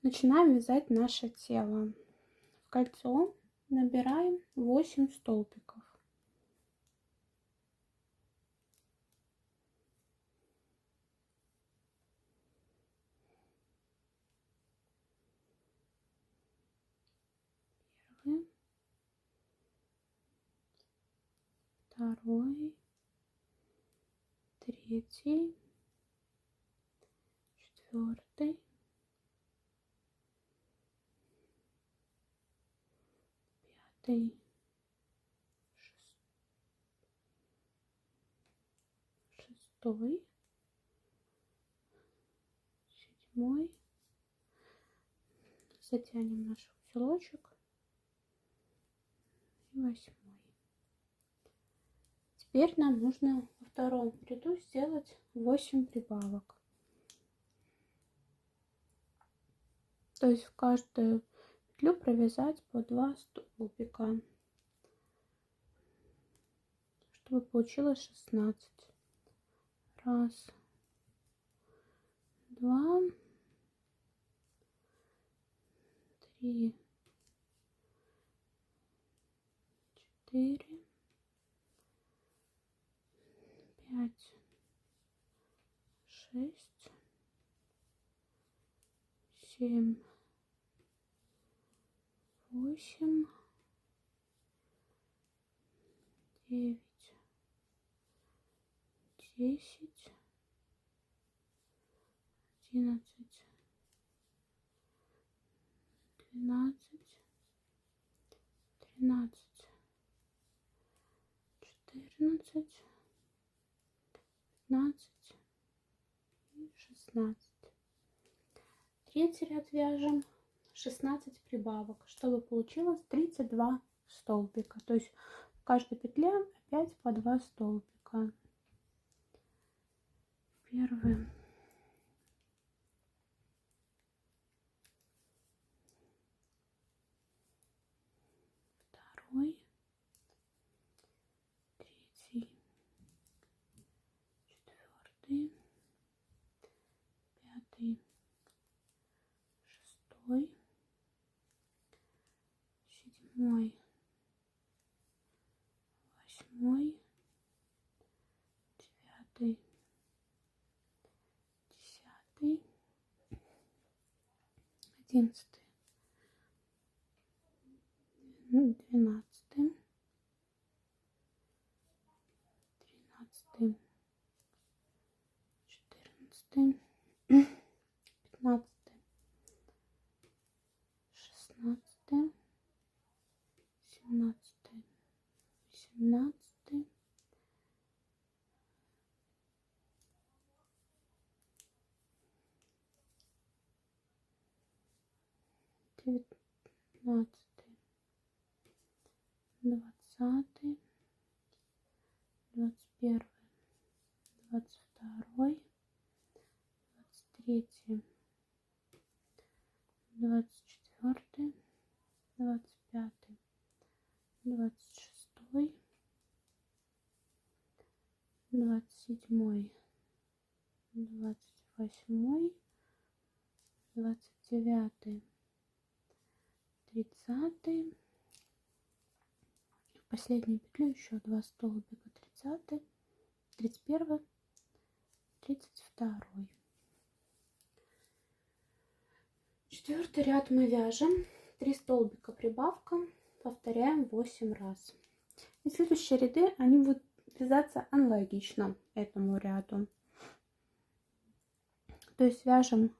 Начинаем вязать наше тело. В кольцо набираем 8 столбиков. Первый, второй, третий, четвертый, пятый, шестой, седьмой. Затянем наш узелочек. И восьмой. Теперь нам нужно во втором ряду сделать 8 прибавок. То есть в каждую петлю провязать по 2 столбика, чтобы получилось 16. Раз, два, три, четыре, 5, 6, 7, 8, 9, 10, 11, 12, 13, 14, 15 и 16. Третий ряд вяжем 16 прибавок, чтобы получилось 32 столбика. То есть в каждой петле опять по 2 столбика. Первый, второй, третий, четвертый, пятый, шестой, седьмой, восьмой, девятый, 10, 11, 12, 13, 14, 15, 16, 17, 18, 19, 20, 21, 22, 23, 24, 25, 26, 27, 28, 29, 30. В последнюю петлю еще 2 столбика. 30, 31, 32. Четвертый ряд мы вяжем 3 столбика прибавка, повторяем 8 раз. И следующие ряды они будут вязаться аналогично этому ряду. То есть вяжем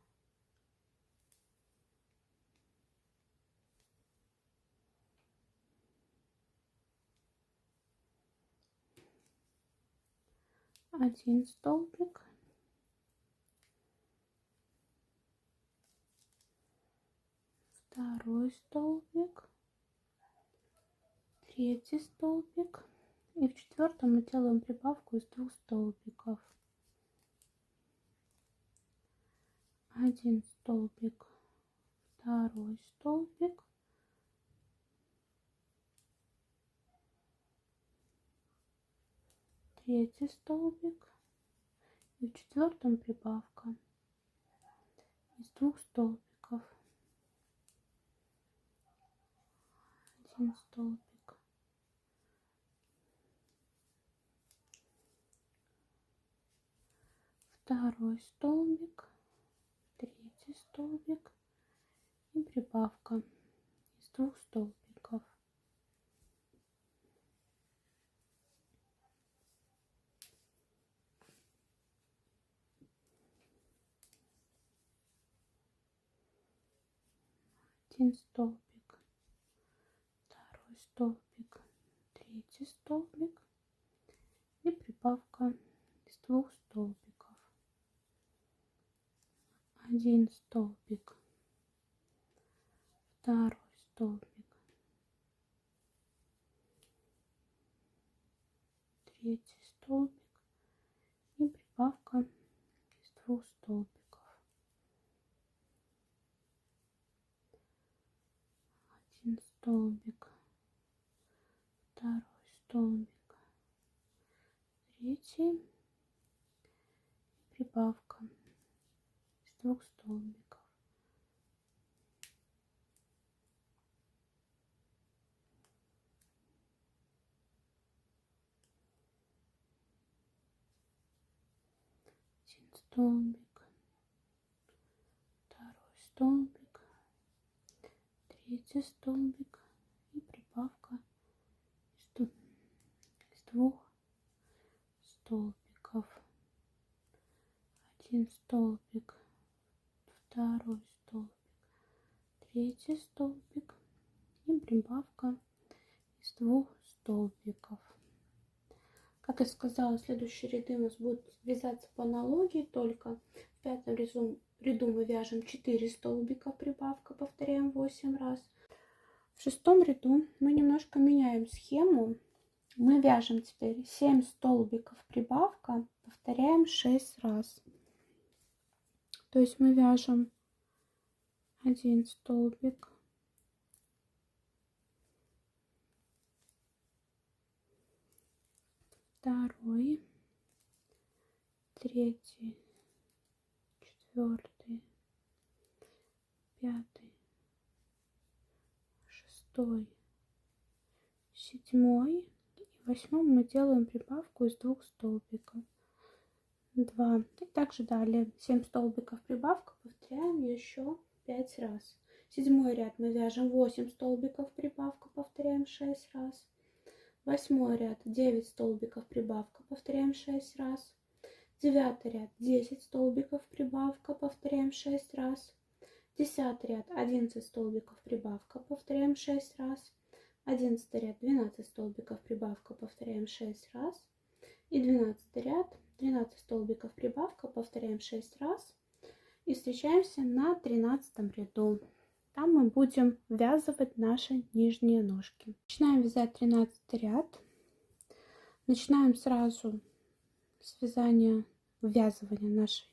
один столбик, второй столбик, третий столбик, и в четвертом мы делаем прибавку из 2 столбиков. Один столбик, второй столбик, третий столбик, и в четвертом прибавка из 2 столбиков. один столбик, второй столбик, третий столбик и прибавка из 2 столбиков. Один столбик, второй столбик, третий столбик и прибавка из 2 столбиков. Один столбик, второй столбик, третий столбик и прибавка из 2 столбиков. Один столбик, второй столбик, третий и прибавка из 2 столбиков. Один столбик, второй столбик, третий столбик и прибавка из 2 столбиков. Один столбик, второй столбик, третий столбик и прибавка из 2 столбиков. Как я сказала, следующие ряды у нас будут вязаться по аналогии, только в пятом ряду мы вяжем 4 столбика, прибавка, повторяем 8 раз. В шестом ряду мы немножко меняем схему. Мы вяжем теперь 7 столбиков, прибавка, повторяем 6 раз. То есть мы вяжем 1 столбик, второй, третий, четвертый, пятый, шестой, седьмой и восьмом мы делаем прибавку из 2 столбиков. 2. И также далее 7 столбиков прибавка, повторяем еще 5 раз. Седьмой ряд мы вяжем 8 столбиков прибавка, повторяем 6 раз. Восьмой ряд 9 столбиков прибавка, повторяем 6 раз. Девятый ряд 10 столбиков прибавка, повторяем 6 раз. Десятый ряд 11 столбиков прибавка, повторяем 6 раз. 11 ряд 12 столбиков прибавка, повторяем 6 раз. И 12 ряд 13 столбиков прибавка, повторяем 6 раз. И встречаемся на 13 ряду. Там мы будем ввязывать наши нижние ножки. Начинаем вязать 13 ряд. Начинаем сразу с ввязывания нашей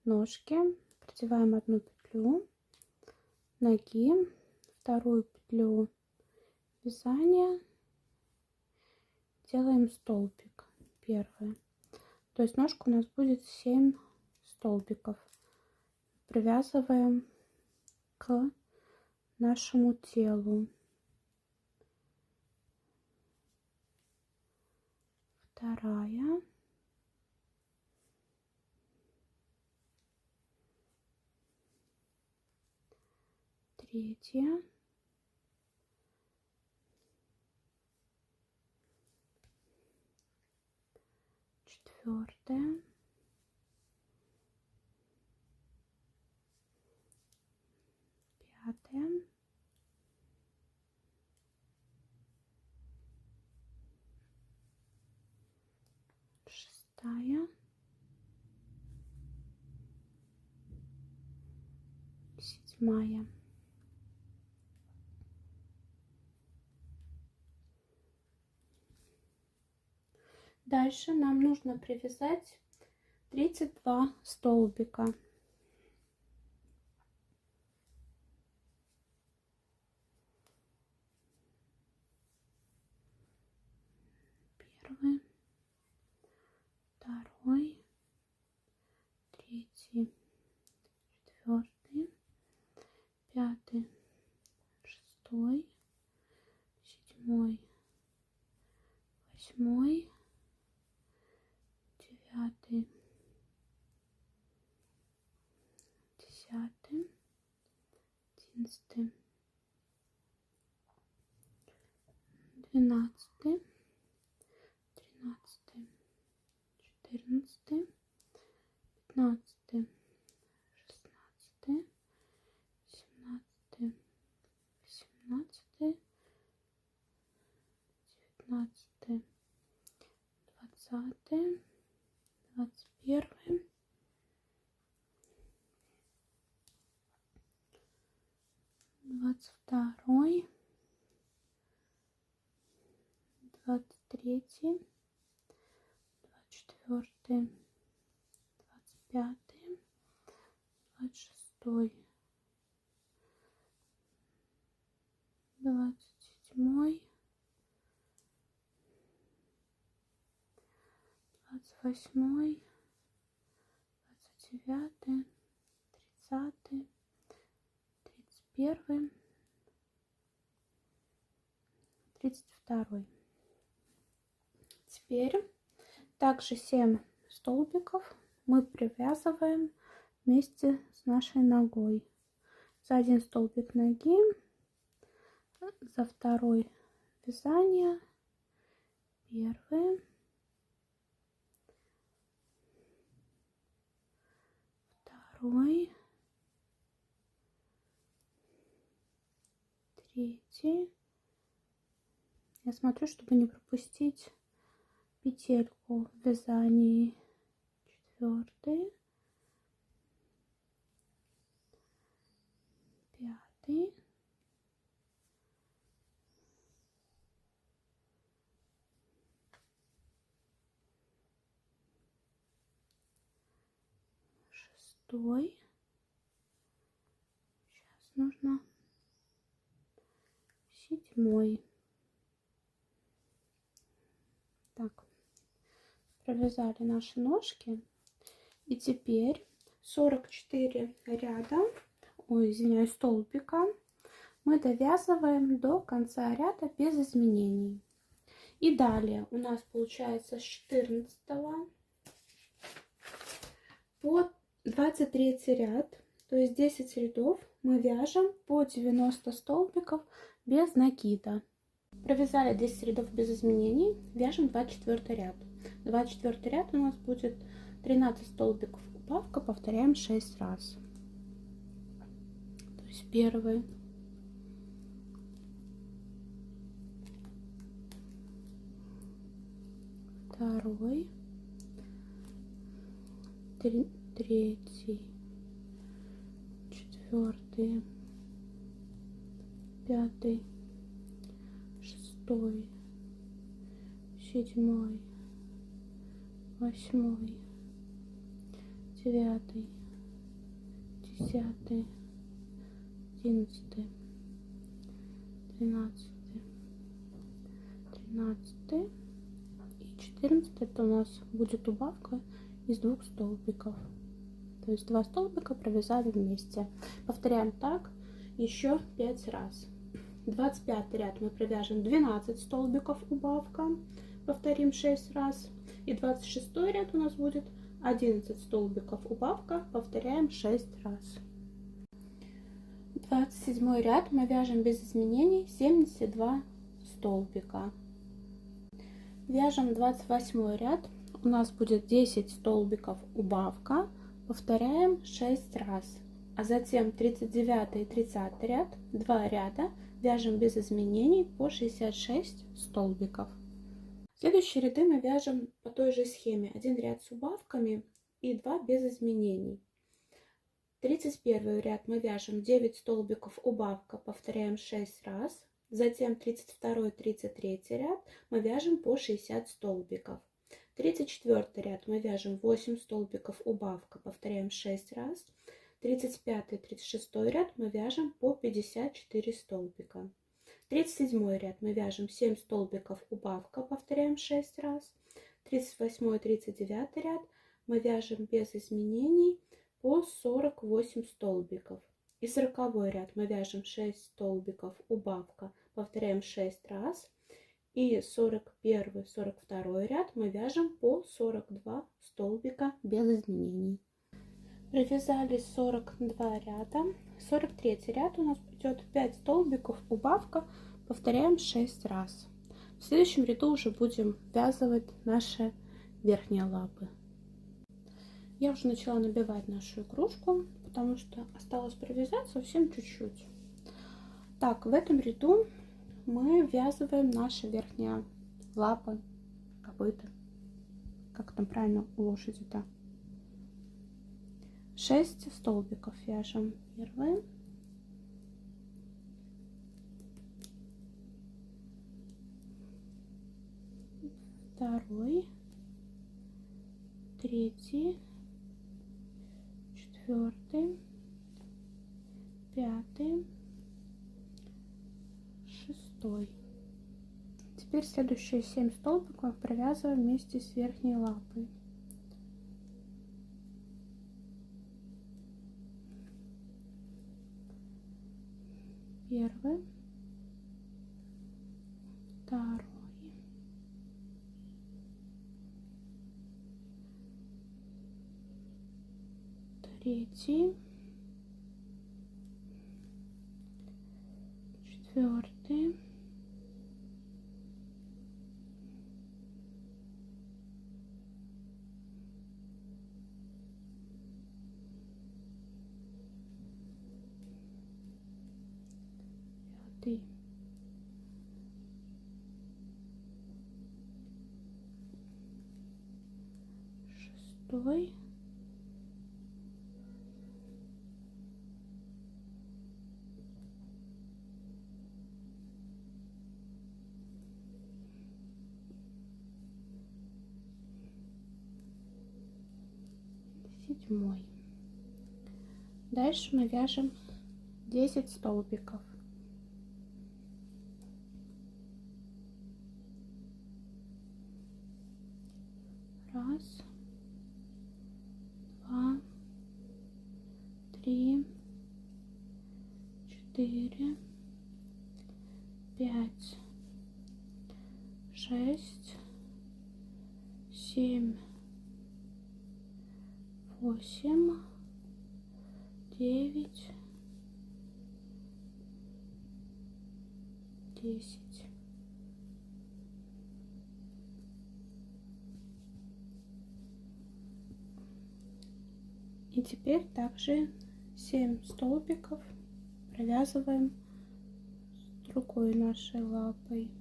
ножки. Продеваем одну петлю ноги, вторую петлю вязания, делаем столбик первый. То есть ножка у нас будет 7 столбиков. Привязываем к нашему телу. Вторая. Третья. Четвертая. Пятая. Шестая. Седьмая. Дальше нам нужно привязать 32 столбика. Первый, второй, третий, четвертый, пятый, шестой, седьмой, восьмой, девятый, десятый, одиннадцатый, двенадцатый, тринадцатый, четырнадцатый, пятнадцатый, шестнадцатый, семнадцатый, восемнадцатый, девятнадцатый, двадцатый, 21, 22, 23, 24, 25, 26, 27, 28, 29, 30, 31, 32. Теперь также 7 столбиков мы привязываем вместе с нашей ногой. За один столбик ноги, за второй вязание, первый, второй, третий. Я смотрю, чтобы не пропустить петельку в вязании. Четвертый, пятый, шестой. Сейчас нужно седьмой. Так, провязали наши ножки. И теперь 44 ряда, ой, извиняюсь, столбика мы довязываем до конца ряда без изменений. И далее у нас получается с 14 по 23 ряд, то есть 10 рядов, мы вяжем по 90 столбиков без накида. Провязали 10 рядов без изменений, вяжем 24 ряд. 24 ряд у нас будет 13 столбиков убавка, повторяем 6 раз. То есть первый, второй, третий, четвертый, пятый, шестой, седьмой, восьмой, девятый, десятый, 11, 12, 13 и 14. Это у нас будет убавка из 2 столбиков. То есть 2 столбика провязали вместе. Повторяем так еще 5 раз. 25 ряд мы провяжем 12 столбиков убавка, повторим 6 раз. И 26 ряд у нас будет 11 столбиков убавка, повторяем 6 раз. 27 ряд мы вяжем без изменений 72 столбика. Вяжем 28 ряд, у нас будет 10 столбиков убавка, повторяем 6 раз. А затем 39 и 30 ряд, 2 ряда, вяжем без изменений по 66 столбиков. Следующие ряды мы вяжем по той же схеме. 1 ряд с убавками и 2 без изменений. 31 ряд мы вяжем 9 столбиков убавка, повторяем 6 раз. Затем 32 и 33 ряд мы вяжем по 60 столбиков. 34 ряд мы вяжем 8 столбиков убавка, повторяем 6 раз. 35 и 36 ряд мы вяжем по 54 столбика. 37 ряд мы вяжем 7 столбиков убавка, повторяем 6 раз. 38 и 39 ряд мы вяжем без изменений по 48 столбиков. И 40 ряд мы вяжем 6 столбиков убавка, повторяем 6 раз. И 41-42 ряд мы вяжем по 42 столбика без изменений. Провязали 42 ряда. 43 ряд у нас идет 5 столбиков, убавка, повторяем 6 раз. В следующем ряду уже будем ввязывать наши верхние лапы. Я уже начала набивать нашу игрушку, потому что осталось провязать совсем чуть-чуть. Так, в этом ряду мы ввязываем наши верхние лапы, копыта, как там правильно у лошади-то. 6 столбиков вяжем. Первый, второй, третий, четвертый, пятый, шестой. Теперь следующие 7 столбиков провязываем вместе с верхней лапой. Первый, второй, третий, четвертый, пятый, шестой, седьмой. Дальше мы вяжем 10 столбиков. Раз, два, три, четыре, пять, шесть, семь, 8, 9, 10. И теперь также 7 столбиков провязываем с другой нашей лапой.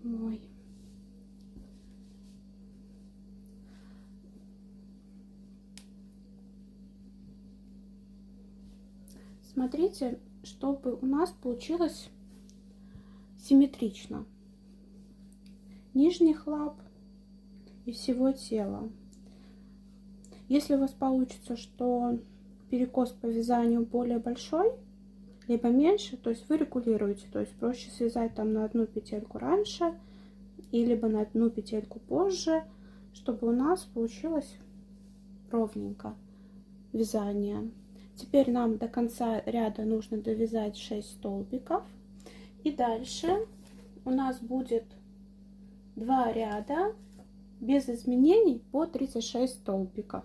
Седьмой. Смотрите, чтобы у нас получилось симметрично нижних лап и всего тела. Если у вас получится, что перекос по вязанию более большой, либо меньше, то есть вы регулируете, то есть проще связать там на одну петельку раньше, и либо на одну петельку позже, чтобы у нас получилось ровненько вязание. Теперь нам до конца ряда нужно довязать 6 столбиков. И дальше у нас будет 2 ряда без изменений по 36 столбиков.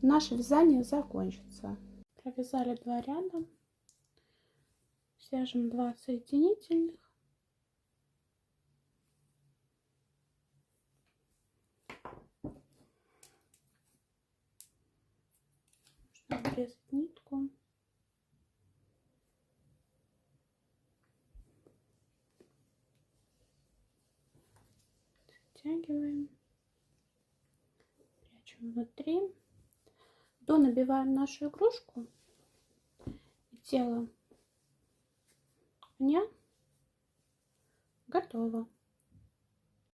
Наше вязание закончится. Провязали 2 ряда. Свяжем 2 соединительных. отрезать нитку. Затягиваем. Прячем внутри. Донабиваем нашу игрушку. И тело коня готово.